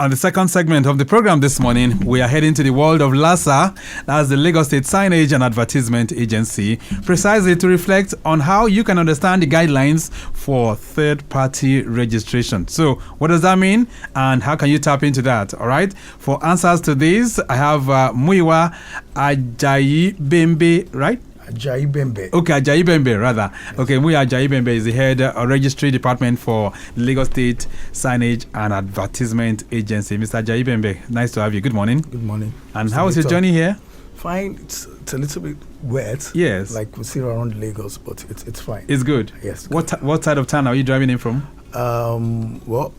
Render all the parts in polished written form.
On the second segment of the program this morning, we are heading to the world of LASAA, that's the Lagos State Signage and Advertisement Agency, precisely to reflect on how you can understand the guidelines for third-party registration. So, what does that mean, and how can you tap into that? All right. For answers to this, I have Muyiwa Ajayibembe, right? Ajayibembe. Okay, Ajayibembe, rather. Yes. Okay, Muyiwa Ajayibembe is the head of Registry Department for Lagos State Signage and Advertisement Agency. Mr. Ajayibembe, nice to have you. Good morning. Good morning. And how was your journey here? Fine. It's a little bit wet. Yes. Like we see around Lagos, but it's fine. It's good. Yes. What side of town are you driving in from? Well,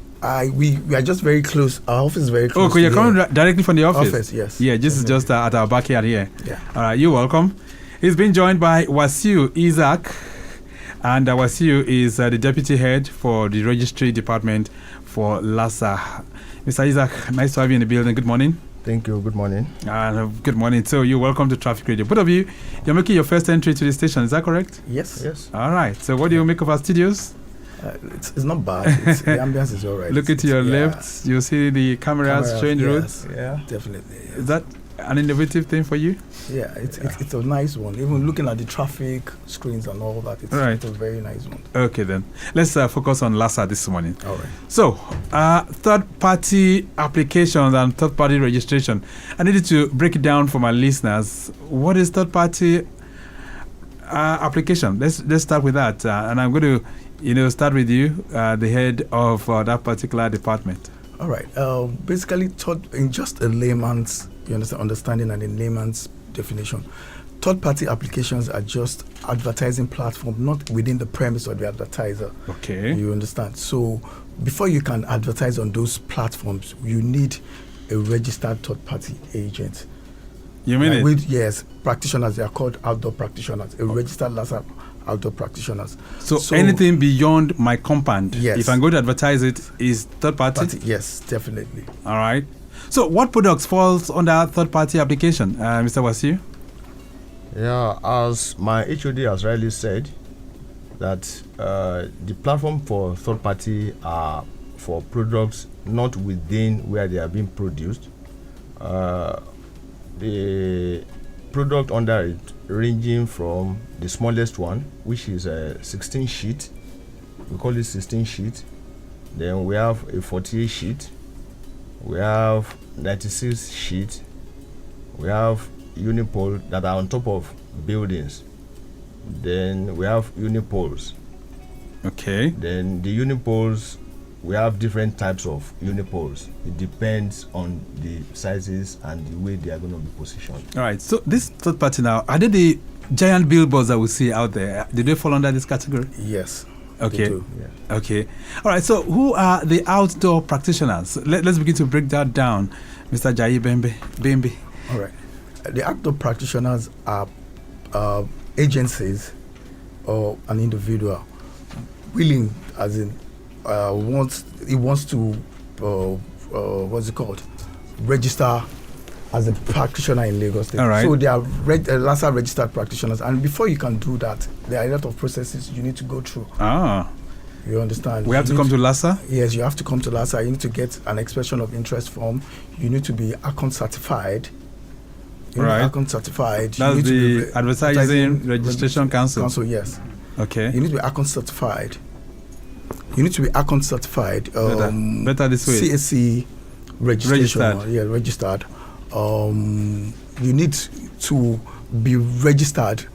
we are just very close. Our office is very close. Oh, okay, you're coming directly from the office? Yes. Yeah, this is just at our backyard here. Yeah. All right, you're welcome. He's been joined by Wasiu, Isaq, and Wasiu is the deputy head for the Registry Department for LASAA. Mr. Isaq, nice to have you in the building. Good morning. Thank you. Good morning. Good morning. So you're welcome to Traffic Radio. Both of you, you're making your first entry to the station. Is that correct? Yes. All right. So what do you make of our studios? It's not bad. The ambience is all right. Look to your left. You'll see the cameras showing the roads. Yeah, definitely. Yes. Is that an innovative thing for you? Yeah, it's a nice one. Even looking at the traffic screens and all that, it's a very nice one. Okay, then. Let's focus on LASAA this morning. All right. So, third-party applications and third-party registration. I needed to break it down for my listeners. What is third-party application? Let's start with that. And I'm going to start with you, the head of that particular department. All right. Basically, in just a layman's understanding and in layman's definition, third-party applications are just advertising platform, not within the premise of the advertiser. Okay. You understand? So before you can advertise on those platforms, you need a registered third-party agent. You mean it? Yes, practitioners. They are called outdoor practitioners. A registered LASAA outdoor practitioners. So anything beyond my compound, yes, if I'm going to advertise it, is third-party? Yes, definitely. All right. So what products falls under third-party application, Mr. Wasiu? Yeah, as my HOD has rightly said, that the platform for third-party are for products not within where they are being produced. The product under it ranging from the smallest one, which is a 16 sheet. We call it 16 sheet. Then we have a 48 sheet. We have 96 sheet. We have unipole that are on top of buildings. Then we have unipoles. Okay. Then the unipoles, we have different types of unipoles. It depends on the sizes and the way they are going to be positioned. All right. So this third party now, are they the giant billboards that we see out there? Do they fall under this category? Yes. Okay. They do. Yeah. Okay. All right. So who are the outdoor practitioners? Let's begin to break that down, Mr. Ajayibembe. All right. The outdoor practitioners are agencies or an individual willing, as in wants to register as a practitioner in Lagos State. All right. So they are LASAA registered practitioners, and before you can do that, there are a lot of processes you need to go through. You understand? We have to come to LASAA? Yes, you have to come to LASAA. You need to get an expression of interest form. You need to be account certified. Account certified. That's the Advertising Registration Council. Yes. Okay. You need to be account certified. Better this way. CSC registration. Registered. You need to be registered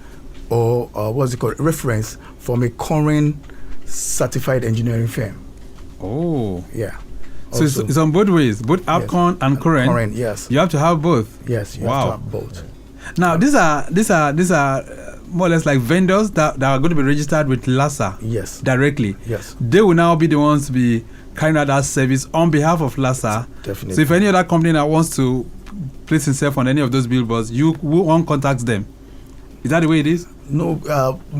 or reference from a current certified engineering firm. Oh. Yeah. So it's on both ways, both APCON and current. Current, yes. You have to have both. Yes, you have to have both. Now these are more or less like vendors that are going to be registered with LASAA. Yes. Directly. Yes. They will now be the ones to be carrying out that service on behalf of LASAA. Definitely. So if any other company that wants to place himself on any of those billboards, you won't contact them. Is that the way it is? No.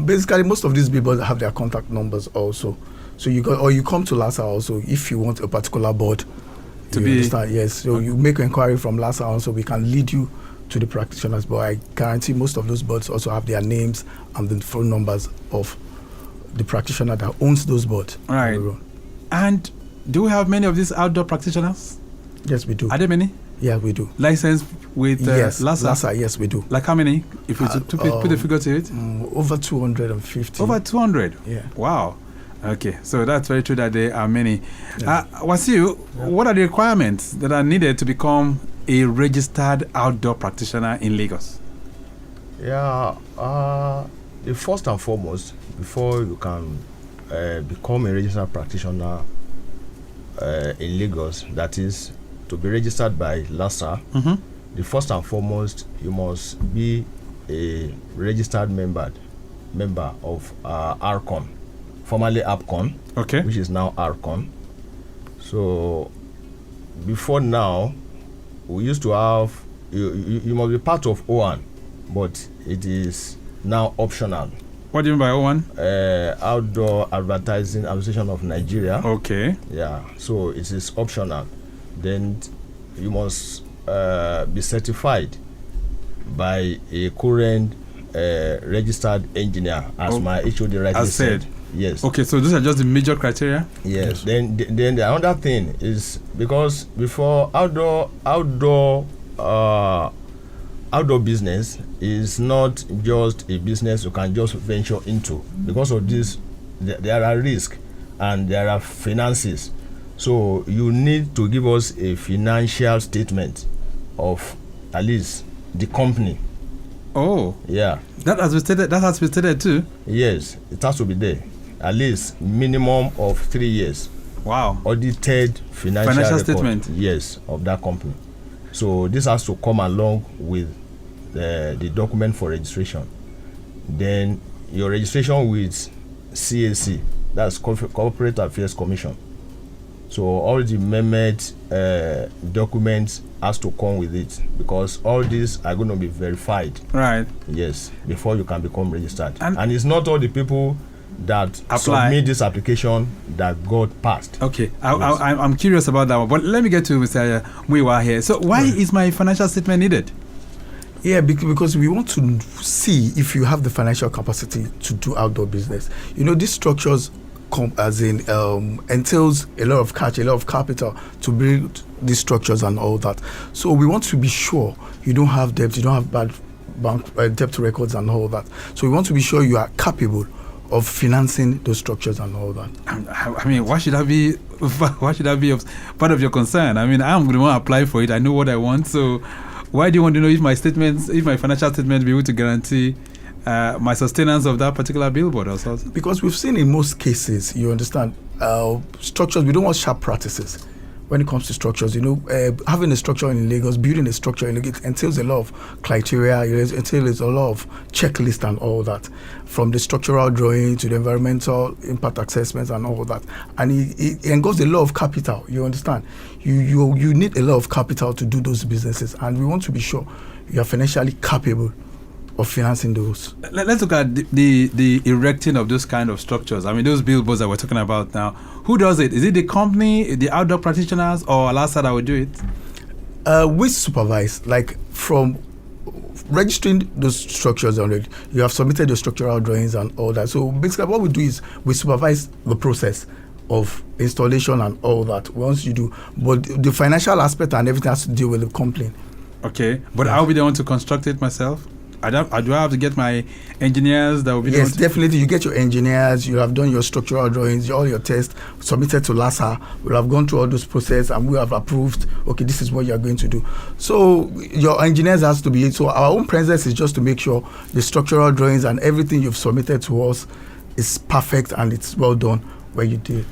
Basically, most of these billboards have their contact numbers also. So you come to LASAA also if you want a particular board. You understand? Yes. So you make an inquiry from LASAA also. We can lead you to the practitioners, but I guarantee most of those boards also have their names and the phone numbers of the practitioner that owns those boards. Right. And do we have many of these outdoor practitioners? Yes, we do. Are there many? Yeah, we do. License with yes, LASAA? LASAA, yes, we do. Like how many? If you put a figure to it? Over 250. Over 200? Yeah. Wow. Okay, so that's very true that there are many. Yeah. Wasiu, what are the requirements that are needed to become a registered outdoor practitioner in Lagos? Yeah, the first and foremost, before you can become a registered practitioner in Lagos, that is to be registered by LASAA, the first and foremost, you must be a registered member of ARCON, formerly APCON, okay, which is now ARCON. So before now, we used to have, you must be part of OAN, but it is now optional. What do you mean by O1? Outdoor Advertising Association of Nigeria. Okay. Yeah, so it is optional. Then you must be certified by a current registered engineer, as my HOD rightly said. Yes. Okay, so those are just the major criteria? Yes. Then the another thing is, because before outdoor business is not just a business you can just venture into. Because of this, there are risks and there are finances. So you need to give us a financial statement of at least the company. Oh. Yeah. That has been stated too? Yes, it has to be there. At least minimum of 3 years. Wow. Audited financial record, statement. Yes, of that company. So this has to come along with the document for registration. Then your registration with CAC, that's Corporate Affairs Commission. So all the amendment documents has to come with it, because all these are going to be verified. Right. Yes, before you can become registered. And it's not all the people that submit this application that got passed. Okay, I'm curious about that one, but let me get to Mr. Muyiwa here. So why is my financial statement needed? Yeah, because we want to see if you have the financial capacity to do outdoor business. You know, these structures entails a lot of cash, a lot of capital to build these structures and all that. So we want to be sure you don't have debt, you don't have bad bank debt records and all that. So we want to be sure you are capable of financing those structures and all that. I mean, why should that be part of your concern? I mean, I'm going to want to apply for it. I know what I want. So why do you want to know if my financial statement will be able to guarantee my sustenance of that particular billboard or something? Because we've seen in most cases, you understand, structures, we don't want sharp practices. When it comes to structures, you know, having a structure in Lagos, building a structure in Lagos entails a lot of criteria, it entails a lot of checklists and all that, from the structural drawing to the environmental impact assessments and all that. And it engulfs a lot of capital, you understand. You need a lot of capital to do those businesses, and we want to be sure you are financially capable of financing those. Let's look at the erecting of those kind of structures. I mean, those billboards that we're talking about now. Who does it? Is it the company, the outdoor practitioners, or LASAA that will do it? We supervise, like from registering those structures already. You have submitted the structural drawings and all that. So basically what we do is we supervise the process of installation and all that once you do. But the financial aspect and everything has to deal with the company. Okay, but I'll be the one to construct it myself? Do I have to get my engineers that will be? Yes, definitely. You get your engineers. You have done your structural drawings, all your tests submitted to LASAA. We'll have gone through all those processes and we have approved. Okay, this is what you are going to do. So your engineers has to be. So our own presence is just to make sure the structural drawings and everything you've submitted to us is perfect and it's well done where you did.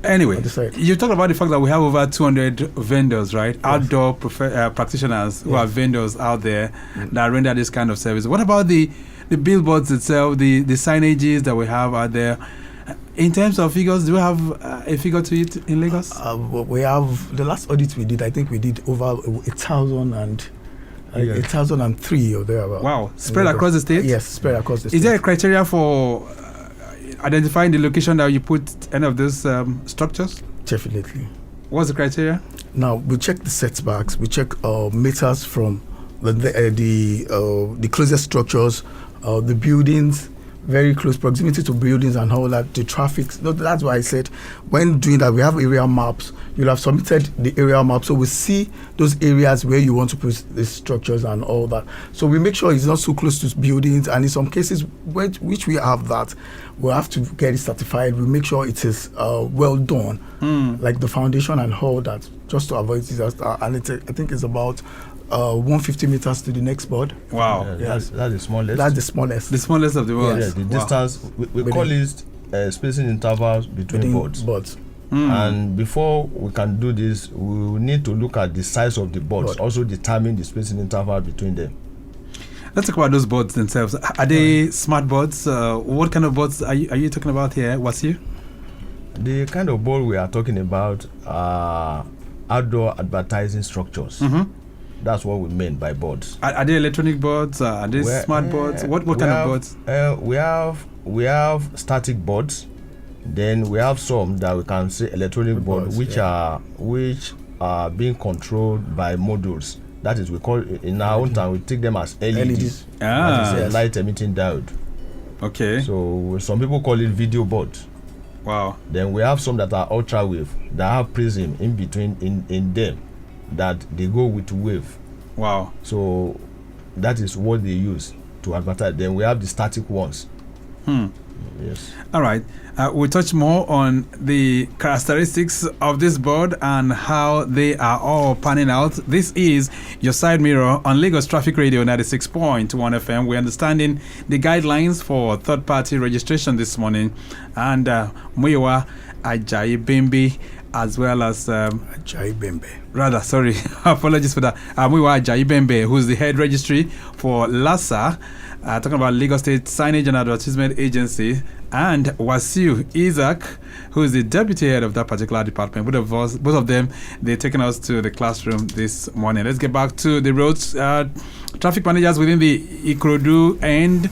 Anyway, you talked about the fact that we have over 200 vendors, right? Yes. Outdoor practitioners who are vendors out there that render this kind of service. What about the billboards itself, the signages that we have out there? In terms of figures, do we have a figure to it in Lagos? We have, the last audit we did, I think we did over 1,003 or thereabout. Wow. Spread across the state? Yes, spread across the state. Is there a criteria for identifying the location that you put any of those structures? Definitely. What's the criteria? Now we check the setbacks. We check meters from the closest structures, the buildings. very close proximity to buildings and all that, the traffic. No, that's why I said when doing that, we have area maps. You'll have submitted the area map, so we see those areas where you want to put the structures and all that. So we make sure it's not so close to buildings, and in some cases, which we have that, we'll have to get it certified. We make sure it is well done, like the foundation and all that, just to avoid disaster. And I think it's about 150 meters to the next board. Wow. That's the smallest. That's the smallest. The smallest of the world. Yeah, the distance, we call it spacing intervals between boards. And before we can do this, we will need to look at the size of the boards, also determine the spacing interval between them. Let's talk about those boards themselves. Are they smart boards? What kind of boards are you talking about here, Wasiu? The kind of board we are talking about are outdoor advertising structures. That's what we mean by boards. Are they electronic boards? Are they smart boards? What kind of boards? We have static boards. Then we have some that we can say electronic boards, which are being controlled by modules. That is, we call in our own time, we take them as LEDs. That is a light emitting diode. Okay. So some people call it video boards. Wow. Then we have some that are ultra wave that have prism in between in them, that they go with wave. Wow. So that is what they use to advertise. Then we have the static ones. Yes. All right. We'll touch more on the characteristics of this board and how they are all panning out. This is your side mirror on Lagos Traffic Radio 96.1 FM. We're understanding the guidelines for third-party registration this morning. And Muyiwa, Ajayibembe, as well as Ajayibembe. Rather, sorry, apologies for that. Muyiwa Ajayibembe, who's the head registry for LASAA, talking about Lagos State Signage and Advertisement Agency, and Wasiu Isaq, who is the deputy head of that particular department. Both of them, they're taking us to the classroom this morning. Let's get back to the roads. Traffic managers within the Ikorodu end,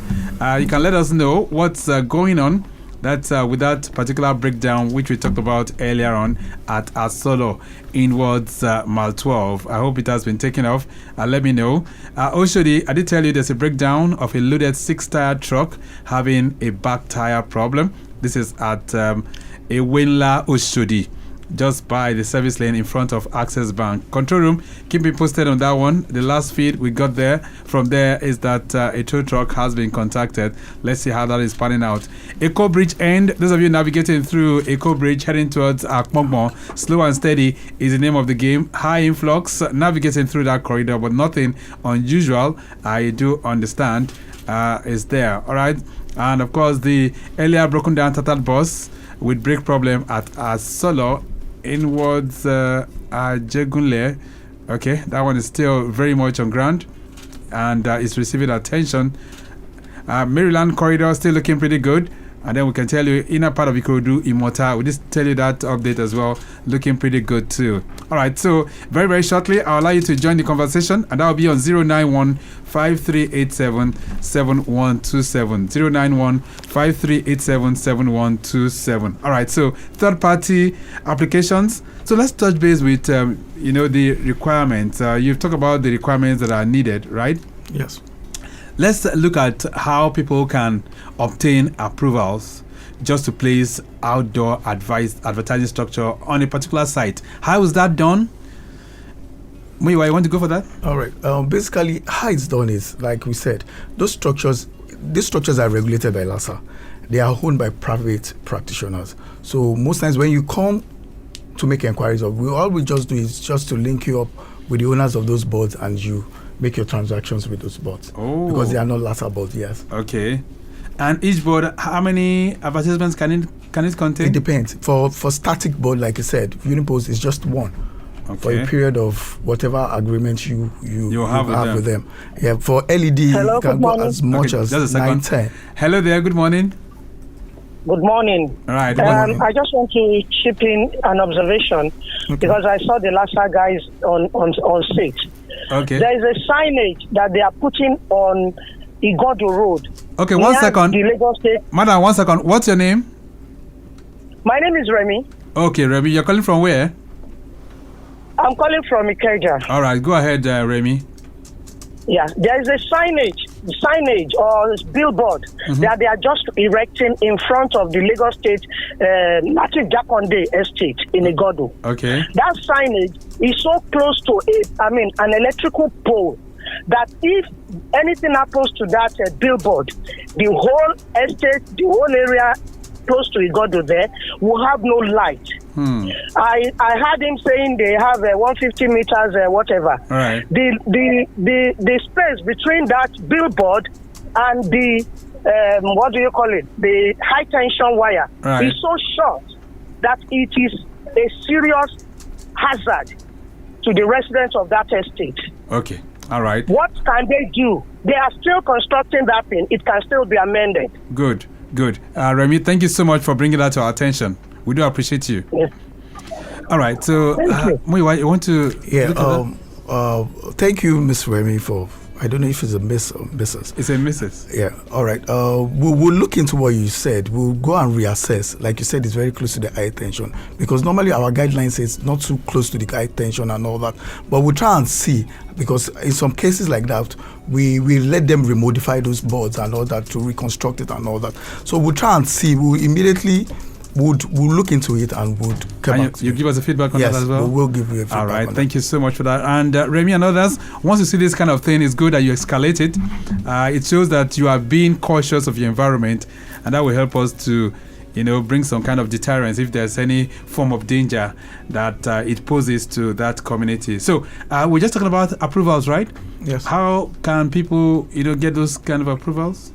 you can let us know what's going on. That's with that particular breakdown, which we talked about earlier on at Asolo inwards Mile 12. I hope it has been taken off. Let me know. Oshodi, I did tell you there's a breakdown of a loaded 6-tire truck having a back tire problem. This is at Ewinla Oshodi, just by the service lane in front of Access Bank. Control room, keep me posted on that one. The last feed we got from there is that a tow truck has been contacted. Let's see how that is panning out. Eco Bridge end, those of you navigating through Eco Bridge heading towards Akmogmo, slow and steady is the name of the game. High influx, navigating through that corridor, but nothing unusual, I do understand, is there. All right. And of course, the earlier broken down Tatat bus with brake problem at Asolo inwards Jegunle. Okay, that one is still very much on ground and is receiving attention. Maryland corridor still looking pretty good. And then we can tell you inner part of Ikorodu Imota. We just tell you that update as well, looking pretty good too. All right, so very, very shortly, I'll allow you to join the conversation, and that will be on 091-5387-7127. 091-5387-7127. All right, so third-party applications. So let's touch base with, the requirements. You've talked about the requirements that are needed, right? Yes. Let's look at how people can obtain approvals just to place outdoor advertising structure on a particular site. How is that done? Muyiwa, you want to go for that? All right. Basically, how it's done is, like we said, these structures are regulated by LASAA. They are owned by private practitioners. So most times when you come to make inquiries all we just do is just to link you up with the owners of those boards, and you make your transactions with those boards. Oh. Because they are not LASAA boards, yes. Okay. And each board, how many advertisements can it contain? It depends. For static board, like I said, Unipost is just one. Okay. For a period of whatever agreement you have with them. Yeah, for LED, you can go as much as 9, 10. Hello there, good morning. Good morning. All right. I just want to chip in an observation because I saw the LASAA guys on 6. Okay. There is a signage that they are putting on Igodo Road. Okay, 1 second. The Lagos State. Madam, 1 second. What's your name? My name is Remy. Okay, Remy. You're calling from where? I'm calling from Ikeja. All right, go ahead, Remy. Yeah, there is a signage signage or billboard that they are just erecting in front of the Lagos State Native Jakonde estate in Igodo. Okay. That signage is so close to an electrical pole that if anything happens to that billboard, the whole estate, the whole area close to Igodo there will have no light. I heard him saying they have 150 meters, whatever. Right. The space between that billboard and the the high tension wire is so short that it is a serious hazard to the residents of that estate. Okay. All right. What can they do? They are still constructing that thing. It can still be amended. Good. Remy, thank you so much for bringing that to our attention. We do appreciate you. Yes. All right. So, Muyiwa, you want to? Yeah. Thank you, Miss Remy, for. I don't know if it's a miss or missus. It's a missus. Yeah. All right. We'll look into what you said. We'll go and reassess. Like you said, it's very close to the high tension, because normally our guidelines says not too close to the high tension and all that. But we'll try and see, because in some cases like that, we let them remodify those boards and all that to reconstruct it and all that. So we'll try and see. We'll immediately we'll look into it and would come back to you. Give us a feedback on that as well? Yes, we'll give you a feedback. All right, thank you so much for that. And Remy and others, once you see this kind of thing, it's good that you escalate it. It shows that you are being cautious of your environment, and that will help us to, bring some kind of deterrence if there's any form of danger that it poses to that community. So we're just talking about approvals, right? Yes. How can people, get those kind of approvals?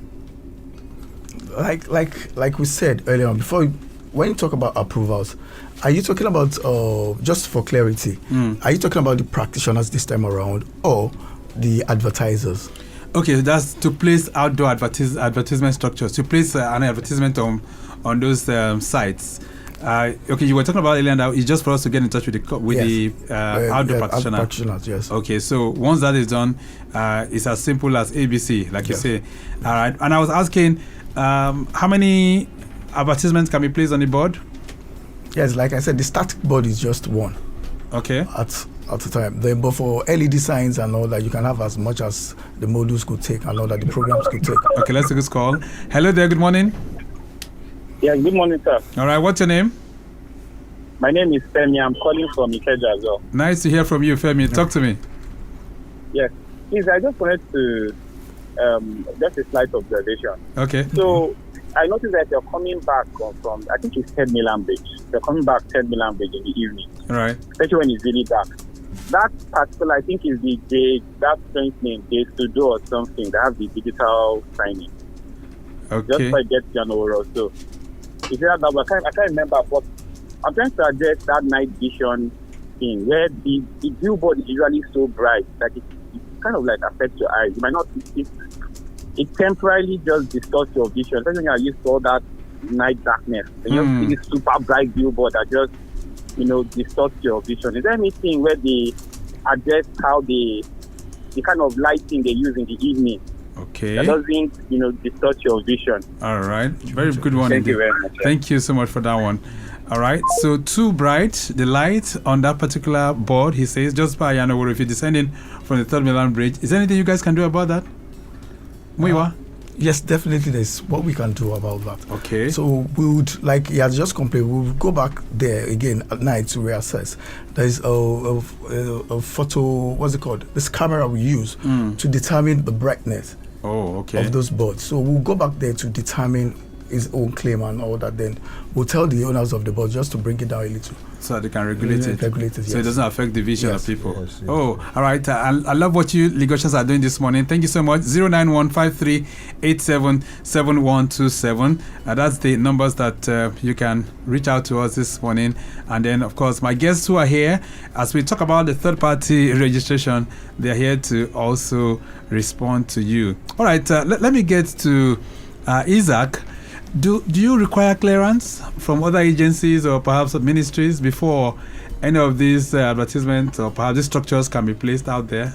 Like we said earlier on, when you talk about approvals, are you talking about, just for clarity, are you talking about the practitioners this time around or the advertisers? Okay, that's to place outdoor advertisement structures, to place an advertisement on those sites. Okay, you were talking about earlier that it's just for us to get in touch with the outdoor practitioners. Yes. Okay, so once that is done, it's as simple as ABC, like you say. All right, and I was asking, how many advertisements can be placed on the board? Yes, like I said, the static board is just one. Okay. At a time. But for LED signs and all that, you can have as much as the modules could take and all that the programs could take. Okay, let's take this call. Hello there, good morning. Yeah, good morning, sir. All right, what's your name? My name is Femi. I'm calling from Ikeja as well. Nice to hear from you, Femi. Talk to me. Yes. Please, I just wanted to, just a slight observation. Okay. So, I noticed that you're coming back from, I think it's 10 Milan Bridge. You're coming back 10 Milan Bridge in the evening. All right. Especially when it's really dark. That particular, I think, is that strange name, J-Studio or something, that has the digital signing. Okay. Just so I get you on over also. Is that I can't remember, but I'm trying to address that night vision thing where the billboard is usually so bright that it kind of like affects your eyes. You might not see it. It temporarily just distorts your vision, especially when you're used to all that night darkness. And you see this super bright billboard that just, distorts your vision. Is there anything where they address how the kind of lighting they use in the evening? Okay. That doesn't, distort your vision. All right. Very good one. Thank you very much. Thank you so much for that one. All right. So too bright, the light on that particular board, he says, just by Yanoworo, if you're descending from the 3rd Milan Bridge, is there anything you guys can do about that? Muyiwa? Yes, definitely there's what we can do about that. Okay. So we would, like he has just complained, we'll go back there again at night to reassess. There's a photo, what's it called? This camera we use to determine the brightness of those boards. So we'll go back there to determine his own claim and all that. Then we'll tell the owners of the board just to bring it down a little. So that they can regulate it. Yes. So it doesn't affect the vision of people. Yes. Oh, all right. I love what you Lagosians are doing this morning. Thank you so much. 09153877127. That's the numbers that you can reach out to us this morning. And then, of course, my guests who are here, as we talk about the third-party registration, they're here to also respond to you. All right. Let me get to Isaq. Do you require clearance from other agencies or perhaps ministries before any of these advertisements or perhaps these structures can be placed out there?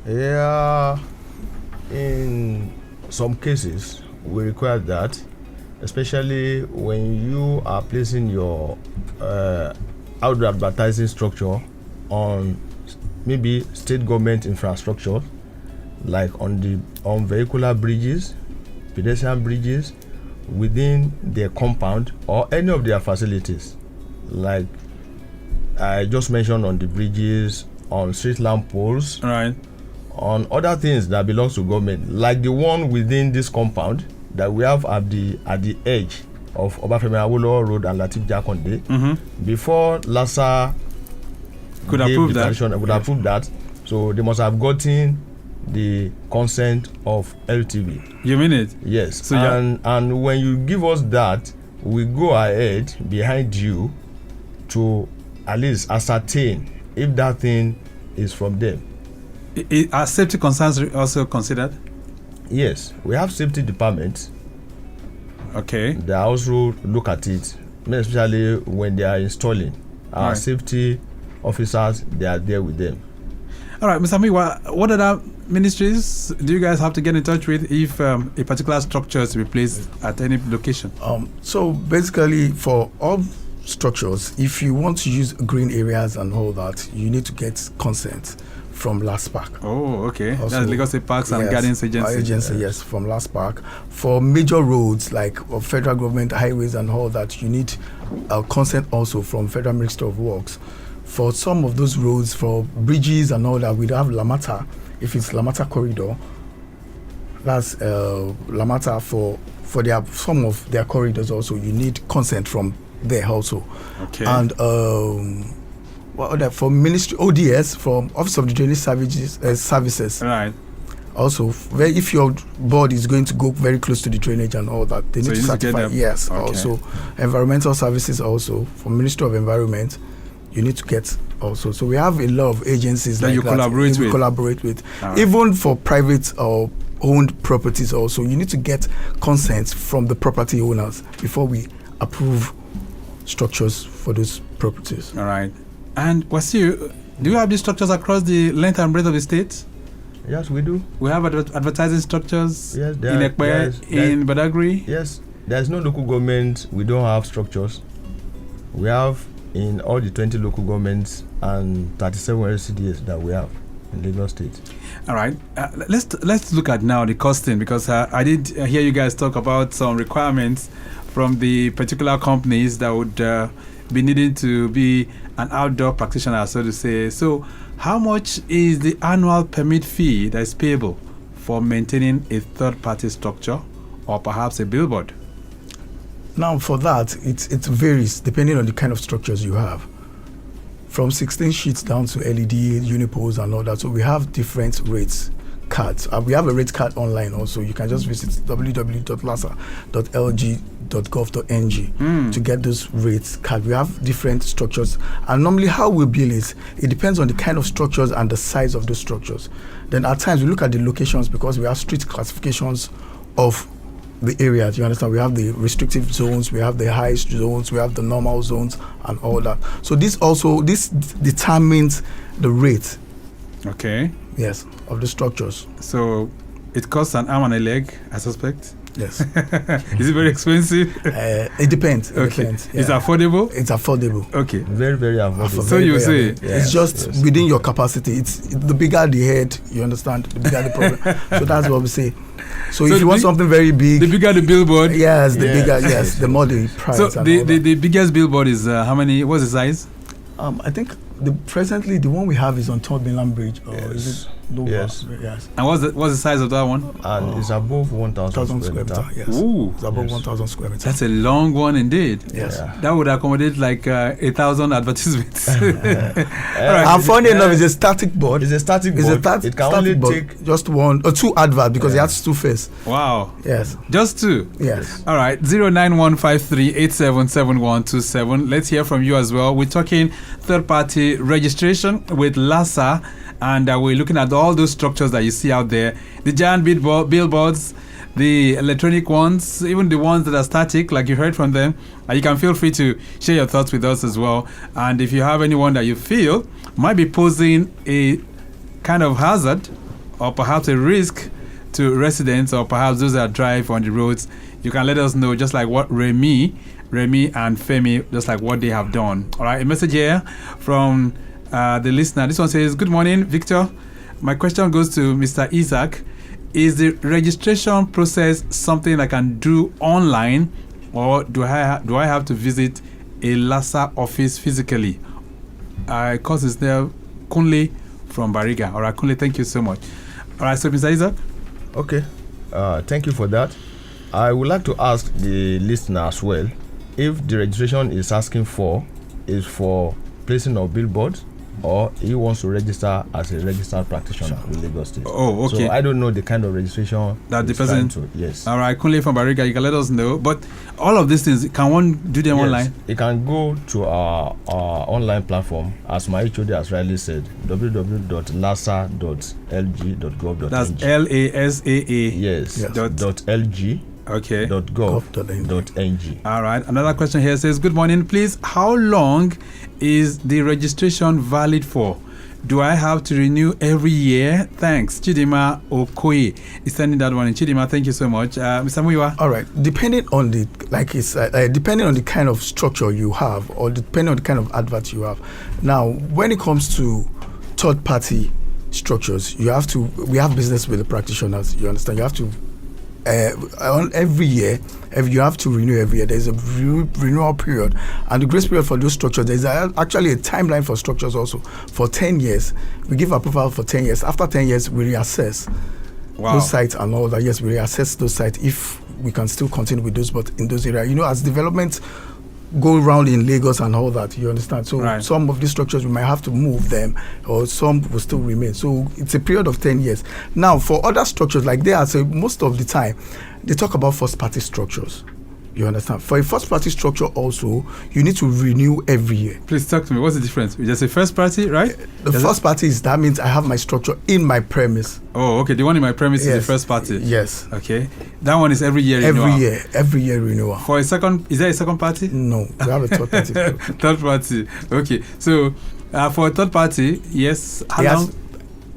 Yeah, in some cases we require that, especially when you are placing your outdoor advertising structure on maybe state government infrastructure. like on vehicular bridges, pedestrian bridges, within their compound or any of their facilities, like I just mentioned, on the bridges, on street lamp poles, Right. on other things that belongs to government, like the one within this compound that we have at the edge of Obafemi Awolowo Road and Lateef Jakonde. Before LASAA Could approve that. would approve that, so they must have gotten the consent of LTV. You mean it? Yes. So and when you give us that, we go ahead behind you to at least ascertain if that thing is from them. Are safety concerns also considered? Yes, we have safety departments. Okay. They also look at it, especially when they are installing. Our Right. safety officers, they are there with them. All right, Mr. Muyiwa, what other ministries do you guys have to get in touch with if a particular structure is to be placed at any location? So basically, for all structures, if you want to use green areas and all that, you need to get consent from LASAA. Oh, okay. Also, That's Lagos State Parks and Gardens Agency. Yes, from LASAA. For major roads like federal government highways and all that, you need consent also from Federal Ministry of Works. For some of those roads, for bridges and all that, we have Lamata. If it's Lamata corridor, that's Lamata for some of their corridors also. You need consent from there also. Okay. And what other, for Ministry ODS, from Office of the Drainage Services. Right. Also, if your board is going to go very close to the drainage and all that, they need to certify. Yes. Okay. Also, environmental services also, from Ministry of Environment, you need to get also. So we have a lot of agencies that like you collaborate with. Right. Even for private or owned properties also, you need to get consent from the property owners before we approve structures for those properties. All right. And Wasiu, do you have these structures across the length and breadth of the state? Yes, we do. We have advertising structures Yes, in Ekpe, in Badagry. Yes, there's no local government we don't have structures. We have in all the 20 local governments and 37 LCDs that we have in Lagos State. All right. Let's look at now the costing, because I did hear you guys talk about some requirements from the particular companies that would be needing to be an outdoor practitioner, so to say. So how much is the annual permit fee that is payable for maintaining a third-party structure or perhaps a billboard? Now, for that, it varies depending on the kind of structures you have. From 16 sheets down to LED, unipoles and all that. So we have different rates cards. We have a rate card online also. You can just visit www.lasa.lg.gov.ng to get those rates card. We have different structures. And normally how we bill it depends on the kind of structures and the size of those structures. Then at times we look at the locations, because we have strict classifications of the areas. You understand? We have the restrictive zones, we have the high zones, we have the normal zones and all that. So this determines the rate. Okay. Yes, of the structures. So it costs an arm and a leg, I suspect. Yes. Is it very expensive? It depends. Depends. Yeah. It's affordable? It's affordable. Okay. Very, very affordable. So you say it's just within your capacity. It's the bigger the head, you understand, the bigger the problem. So that's what we say. So if you want something very big, the bigger the billboard. Yes, the bigger, the more the price. So the biggest billboard is how many? What's the size? I think presently the one we have is on Third Mainland Bridge. Or is it lower? Yes. Yes. And what's the size of that one? And it's above 1,000 square meter. Yes. Ooh. It's above 1,000 square meters. That's a long one indeed. Yes. Yeah. That would accommodate like 1,000 advertisements. And funny enough, it's a static board. It's a static board. It can only take just one or two adverts because it has two faces. Wow. Yes. Just two? Yes. All right. 09153877127. Let's hear from you as well. We're talking third-party registration with LASAA, and we're looking at all those structures that you see out there. The giant billboards, the electronic ones, even the ones that are static, like you heard from them. You can feel free to share your thoughts with us as well. And if you have anyone that you feel might be posing a kind of hazard or perhaps a risk to residents or perhaps those that drive on the roads, you can let us know, just like what Remy and Femi, just like what they have done. All right, a message here from the listener. This one says, good morning, Victor. my question goes to Mr. Isaq. Is the registration process something I can do online, or do I have to visit a LASAA office physically? Cause it's there, Kunle from Bariga. All right, Kunle, thank you so much. All right, so Mr. Isaq. Okay, thank you for that. I would like to ask the listener as well, if the registration is asking for is for placing of billboards, or he wants to register as a registered practitioner in Lagos State. Oh, okay. So I don't know the kind of registration that the person. Yes. All right, Kunle from Bariga, you can let us know. But all of these things, can one do them online? You can go to our online platform, as my HOD has rightly said, www.lasaa.lg.gov.ng. That's LASAA. Yes. Dot .lg. Okay. .gov.ng. All right. Another question here says, good morning. Please, how long is the registration valid for? Do I have to renew every year? Thanks. Chidima Okoye is sending that one in. Chidima, thank you so much. Mr. Muyiwa. All right. Depending on the depending on the kind of structure you have, or depending on the kind of advert you have. Now, when it comes to third-party structures, we have business with the practitioners. You understand? You have to every year, you have to renew every year. There's a renewal period, and the grace period for those structures. There's actually a timeline for structures also. For 10 years, we give approval for 10 years. After 10 years, we reassess those sites and all that. Yes, we reassess those sites if we can still continue with those, but in those areas, as development go around in Lagos and all that, you understand? So some of these structures, we might have to move them, or some will still remain. So it's a period of 10 years. Now, for other structures, like most of the time, they talk about first-party structures. You understand? For a first-party structure also, you need to renew every year. Please talk to me. What's the difference? Just a first party, right? The first party is, that means I have my structure in my premise. Oh, okay. The one in my premise is the first party. Yes. Okay. That one is every year renewal. Every year renewal. For a second, is there a second party? No, we have a third party. Third party. Okay. So, for a third party, yes. How long?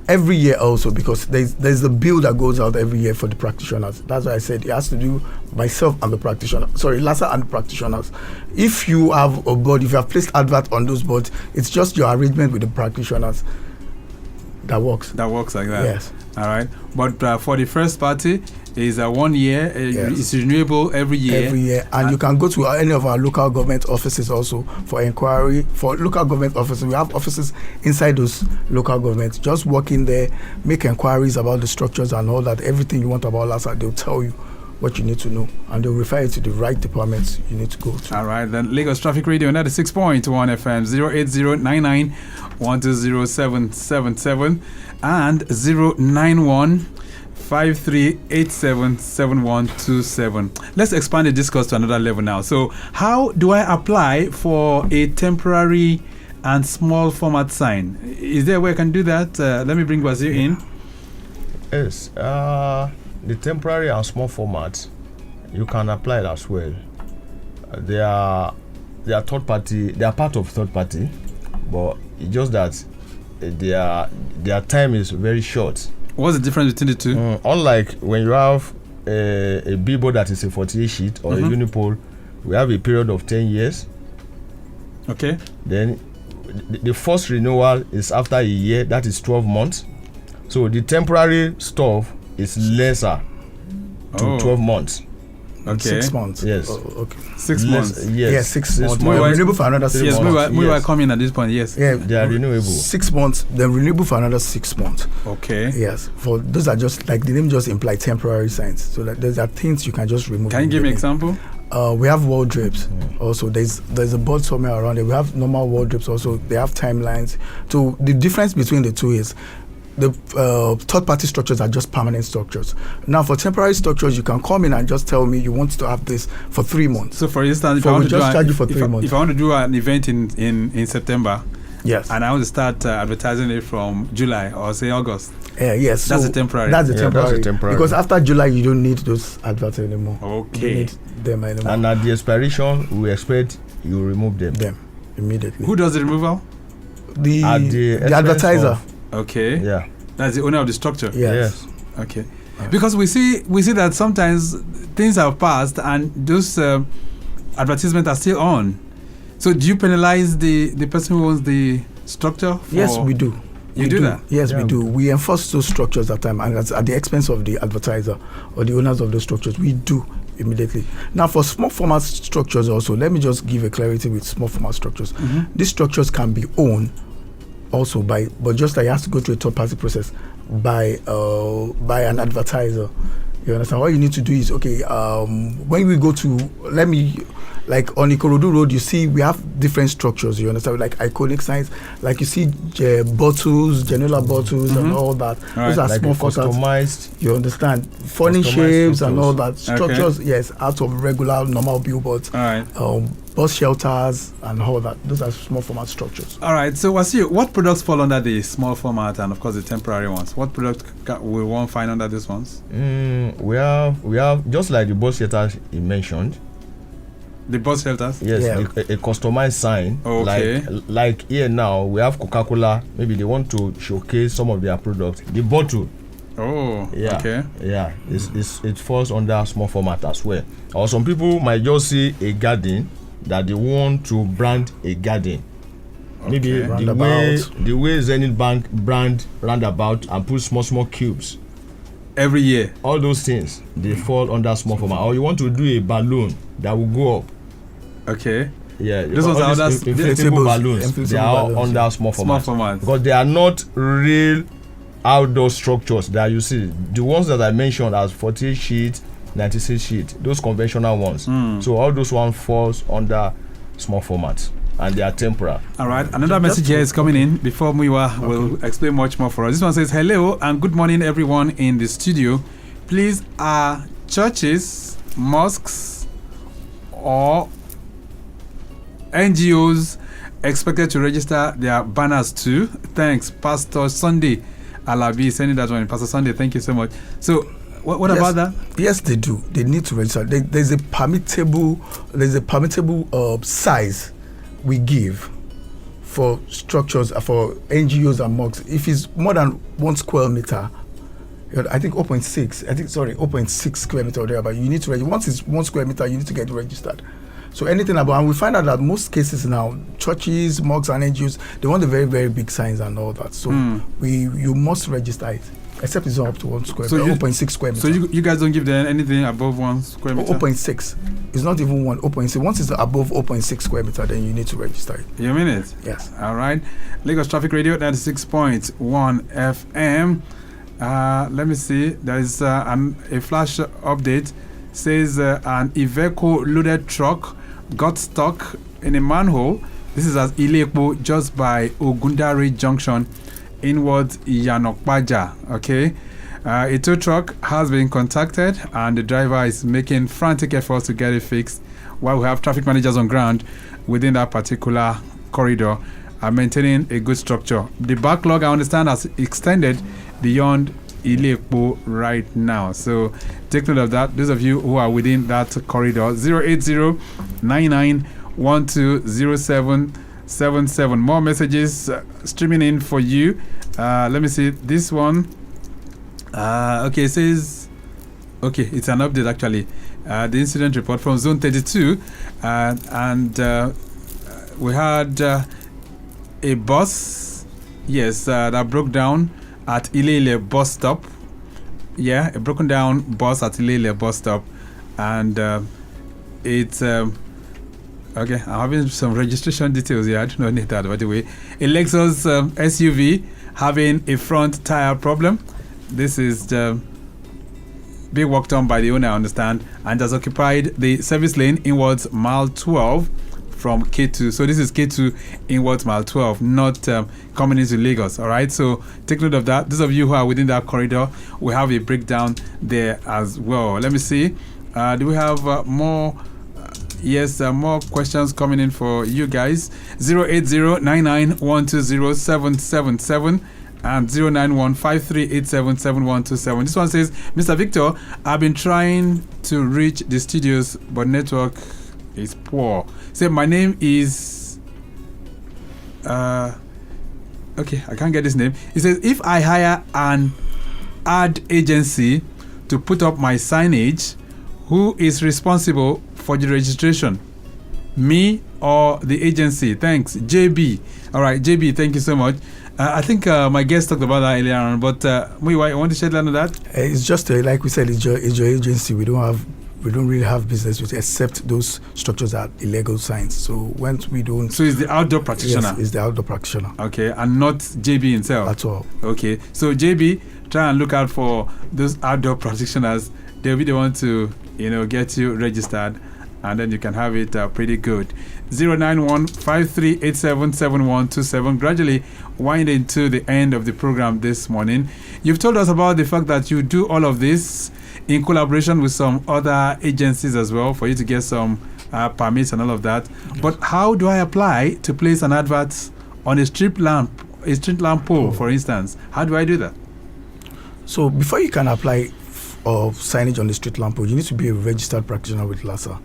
Every year also, because there's a bill that goes out every year for the practitioners. That's why I said it has to do myself and the practitioner. Sorry, LASAA and the practitioners. If you have a board, if you have placed advert on those boards, it's just your arrangement with the practitioners that works. That works like that. Yes. All right. But for the first party, is 1 year. It's renewable every year. Every year, and you can go to any of our local government offices also for inquiry. For local government offices, we have offices inside those local governments. Just walk in there, make inquiries about the structures and all that. Everything you want about LASAA, they'll tell you what you need to know, and they'll refer you to the right departments you need to go to. All right, then Lagos Traffic Radio 96.1 FM 08099120777 and 09153877127. Let's expand the discourse to another level now. So, how do I apply for a temporary and small format sign? Is there a way I can do that? Let me bring Wasiu in. Yes, the temporary and small format, you can apply it as well. They are third party. They are part of third party, but it's just that their time is very short. What's the difference between the two? Unlike when you have a billboard that is a 48 sheet or a unipole, we have a period of 10 years. Okay. Then the first renewal is after a year, that is 12 months. So the temporary stuff is lesser to 12 months. Okay. 6 months. Yes. Okay. 6 months. Yes. Yeah, 6 months. More renewable for another 6 months. We were coming at this point. Yes. Yeah, they are renewable. 6 months. Then renewable for another 6 months. Okay. Yes. For those are just like the name just imply temporary signs. So that there are things you can just remove. Can you give me an example? We have wall drapes. Also, there's a board somewhere around it. We have normal wall drapes. Also, they have timelines. So the difference between the two is the third-party structures are just permanent structures. Now, for temporary structures, you can come in and just tell me you want to have this for 3 months. So, for instance, if I want to charge you for 3 months. If I want to do an event in September, yes, and I want to start advertising it from July or say August. Yes, that's a temporary. That's a temporary. That's a temporary. Because after July, you don't need those adverts anymore. Okay. You don't need them anymore. And at the expiration, we expect you remove them immediately. Who does the removal? The advertiser. Okay. Yeah. That's the owner of the structure. Yes. Okay. Because we see that sometimes things have passed and those advertisements are still on. So do you penalize the person who owns the structure? Yes, we do. You do that? Yes, we do. We enforce those structures at time, and that's at the expense of the advertiser or the owners of those structures. We do immediately. Now, for small format structures also, let me just give a clarity with small format structures. These structures can be owned also but just like it has to go through a third-party process by an advertiser. You understand? What you need to do is, when we go to, like on Ikorodu Road, you see we have different structures, you understand, like iconic signs, like you see bottles, Genola bottles and all that. Those are like small customized. You understand? Funny shapes and all that. Structures, Okay. yes, out of regular, normal billboards. All right. Bus shelters and all that. Those are small format structures. All right. So, Wasiu, what products fall under the small format and, of course, the temporary ones? What product will one find under these ones? We have just like the bus shelters you mentioned. The bus shelters? Yes, Yeah. a customized sign. Okay. Like here now, we have Coca-Cola. Maybe they want to showcase some of their products. The bottle. Oh, Yeah. okay. Yeah. It falls under small format as well. Or some people might just see a garden that they want to brand a garden. Maybe Okay. the way Zenith Bank brand roundabout and put small cubes. Every year. All those things, they fall under small format. Or you want to do a balloon that will go up. Okay. Yeah, Those ones all are these under inflatable balloons. inflatable They are balloons, under small format. Small format. Because they are not real outdoor structures that you see. The ones that I mentioned as 48 sheet, 96 sheet, those conventional ones. So all those ones falls under small format, and they are temporary. All right. Another message here is coming in before Muyiwa will explain much more for us. This one says, hello and good morning, everyone in the studio. Please, are churches, mosques, or NGOs expected to register their banners too? Thanks, Pastor Sunday Alabi, sending that one. Pastor Sunday, thank you so much. So, what about that? Yes, they do. They need to register. There's a permittable size we give for structures for NGOs and mosques. If it's more than 1 square meter, I think 0.6 square meter or there, but you need to register. Once it's 1 square meter, you need to get registered. So anything about, and we find out that most cases now, churches, mosques, and NGOs, they want the very, very big signs and all that. So you must register it, except it's not up to 1 square meter, 0.6 square meter. So you guys don't give them anything above 1 square meter? 0.6. It's not even 0.6. Once it's above 0.6 square meter, then you need to register it. You mean it? Yes. All right. Lagos Traffic Radio 96.1 FM. Let me see. There is a flash update. Says an Iveco loaded truck got stuck in a manhole. This is at Ilepo, just by Ogundare Junction, inwards Iyanokpaja. Okay. A tow truck has been contacted, and the driver is making frantic efforts to get it fixed, while we have traffic managers on ground within that particular corridor maintaining a good structure. The backlog, I understand, has extended beyond Ilepo right now. So take note of that. Those of you who are within that corridor, 080-9912-0777. More messages streaming in for you. Let me see this one. Okay, it says, okay, it's an update actually. The incident report from Zone 32, and we had a bus, yes, that broke down at Ilele bus stop. Yeah, a broken down bus at Ilele bus stop, and it's okay. I'm having some registration details here. I do not need that, by the way. A Lexus SUV having a front tire problem. This is being worked on by the owner, I understand, and has occupied the service lane inwards mile 12 from K2. So this is K2 inwards mile 12, not coming into Lagos. All right, so take note of that. Those of you who are within that corridor, we have a breakdown there as well. Let me see. Do we have more? Yes, more questions coming in for you guys. 080-99120777 and 09153877127. This one says, Mr. Victor, I've been trying to reach the studios, but network is poor. Say, my name is okay, I can't get this name. It says, if I hire an ad agency to put up my signage, who is responsible for the registration? Me or the agency? Thanks, JB. All right, JB, thank you so much. I think my guest talked about that earlier on, but Muyiwa, you want to shed light on that? It's just like we said, it's your agency. We don't really have business with except those structures that are illegal signs. So once we don't. So it's the outdoor practitioner. Yes, it's the outdoor practitioner. Okay, and not JB himself. At all. Okay, so JB, try and look out for those outdoor practitioners. They'll be the one to get you registered, and then you can have it pretty good. 091-5387-7127. Gradually winding to the end of the program this morning. You've told us about the fact that you do all of this in collaboration with some other agencies as well for you to get some permits and all of that. Yes. But how do I apply to place an advert on a street lamp pole, for instance? How do I do that? So before you can apply for signage on the street lamp pole, you need to be a registered practitioner with LASAA.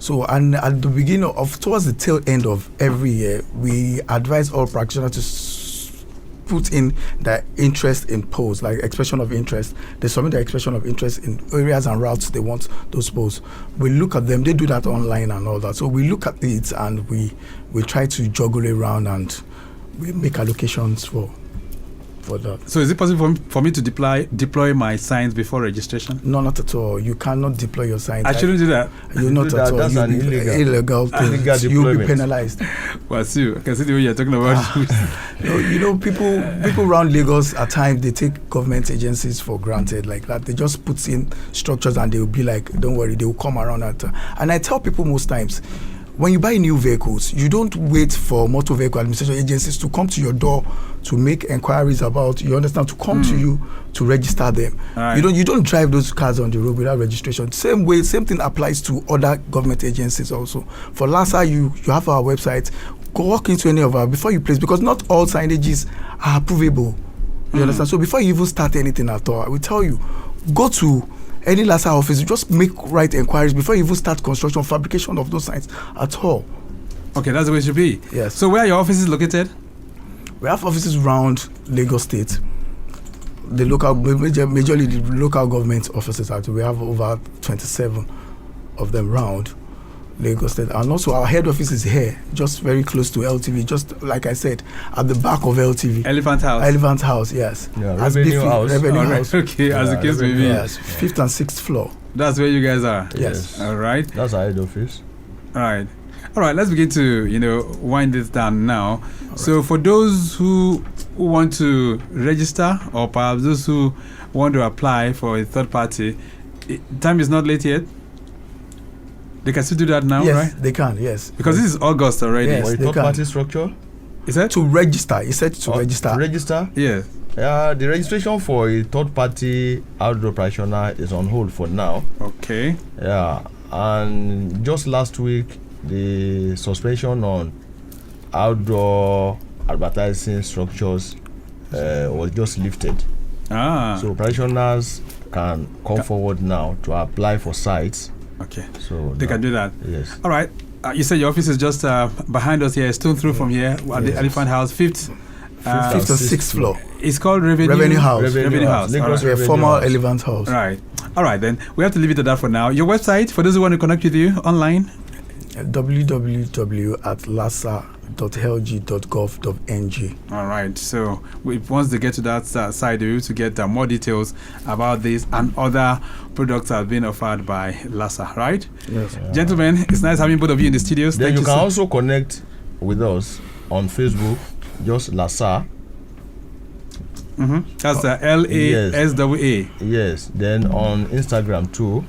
So, and at the beginning towards the tail end of every year, we advise all practitioners to put in their interest in posts, like expression of interest. They submit their expression of interest in areas and routes they want those posts. We look at them. They do that online and all that. So we look at it and we try to juggle around and we make allocations for that. So is it possible for me to deploy my signs before registration? No, not at all. You cannot deploy your signs. I shouldn't do that. You're not at all. That's an illegal thing. You'll be penalized. Wasiu, I can see the way you're talking about. People around Lagos at times they take government agencies for granted like that. They just put in structures and they'll be like, don't worry, they will come around at. And I tell people most times, when you buy new vehicles, you don't wait for motor vehicle administration agencies to come to your door to make inquiries about, to come to you to register them. Right. You don't drive those cars on the road without registration. Same thing applies to other government agencies also. For LASAA, you have our website. Go walk into any of our, before you place, because not all signages are approvable. You understand? So before you even start anything at all, I will tell you, go to any LASAA office, you just make right inquiries before you even start construction, fabrication of those signs at all. Okay, that's the way it should be. Yes. So where are your offices located? We have offices around Lagos State. The majorly the local government offices. We have over 27 of them around Lagos State. And also our head office is here, just very close to LTV, just like I said, at the back of LTV. Elephant House, yes. Yeah, Revenue House. Okay, as the case may be. Yes, 5th and 6th floor. That's where you guys are? Yes. All right. That's our head office. All right, let's begin to, wind this down now. Right. So for those who want to register, or perhaps those who want to apply for a third party, time is not late yet? They can still do that now, yes, right? They can, yes. Because this is August already. Yes, for a third party structure? Is that? To register. He said to register. To register? Yeah. The registration for a third party outdoor practitioner is on hold for now. Okay. Yeah. And just last week, the suspension on outdoor advertising structures was just lifted. So practitioners can come forward now to apply for sites. Okay. So they can do that. Yes. All right. You said your office is just behind us here, stone through from here at the Elephant House, 5th and 6th floor. It's called Revenue House. Revenue House. Lagos Revenue former House. Elephant House. Right. All right, then. We have to leave it at that for now. Your website, for those who want to connect with you online? www.lasa.lg.gov.ng. All right. So once they get to that side, they'll be able to get more details about this and other products that have been offered by LASAA, right? Yes. Gentlemen, it's nice having both of you in the studios. Then you can also connect with us on Facebook, just LASAA. That's LASAA. Yes. Then on Instagram too,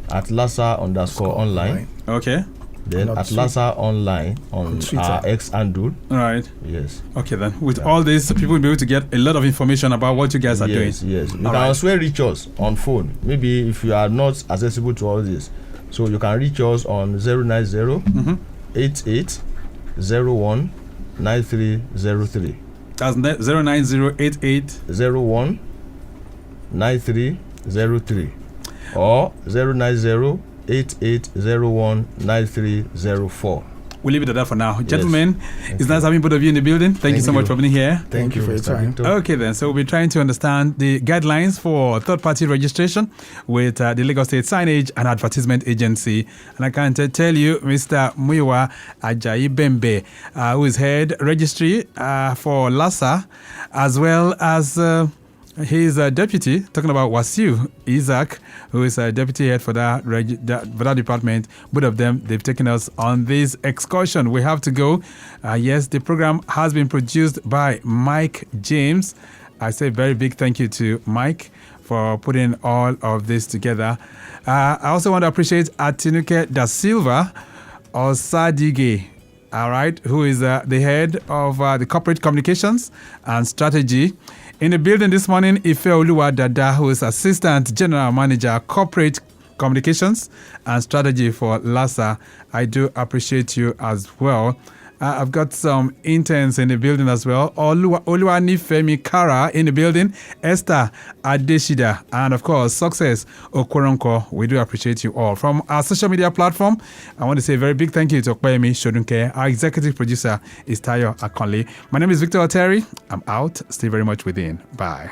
at LASAA_online. Okay. Then at LASAA online on our X handle. All right. Yes. Okay then. With all this, people will be able to get a lot of information about what you guys are doing. Yes. You can also reach us on phone. Maybe if you are not accessible to all this, so you can reach us on 090 88 01 9303. That's 09088 01 9303 or 090 8801 9304. we'll leave it at that for now. Gentlemen, it's nice having both of you in the building. Thank you so much for being here. Thank you for your time. Okay, then. So we'll be trying to understand the guidelines for third-party registration with the Lagos State Signage and Advertisement Agency. And I can tell you, Mr. Muyiwa Ajayibembe, who is head registry for LASAA, as well as his deputy, talking about Wasiu, Isaq, who is a deputy head for that department. Both of them, they've taken us on this excursion. We have to go. Yes, the program has been produced by Mike James. I say very big thank you to Mike for putting all of this together. I also want to appreciate Atinuke Da Silva Osadige, all right, who is the head of the corporate communications and strategy. In the building this morning, Ifeoluwa Dada, who is Assistant General Manager, Corporate Communications and Strategy for LASAA. I do appreciate you as well. I've got some interns in the building as well. Oluwani Femi Kara in the building. Esther Adeshida. And of course, Success Okoronko. We do appreciate you all. From our social media platform, I want to say a very big thank you to Okpeyemi Shodunke. Our executive producer is Tayo Akonle. My name is Victor Oteri. I'm out. Stay very much within. Bye.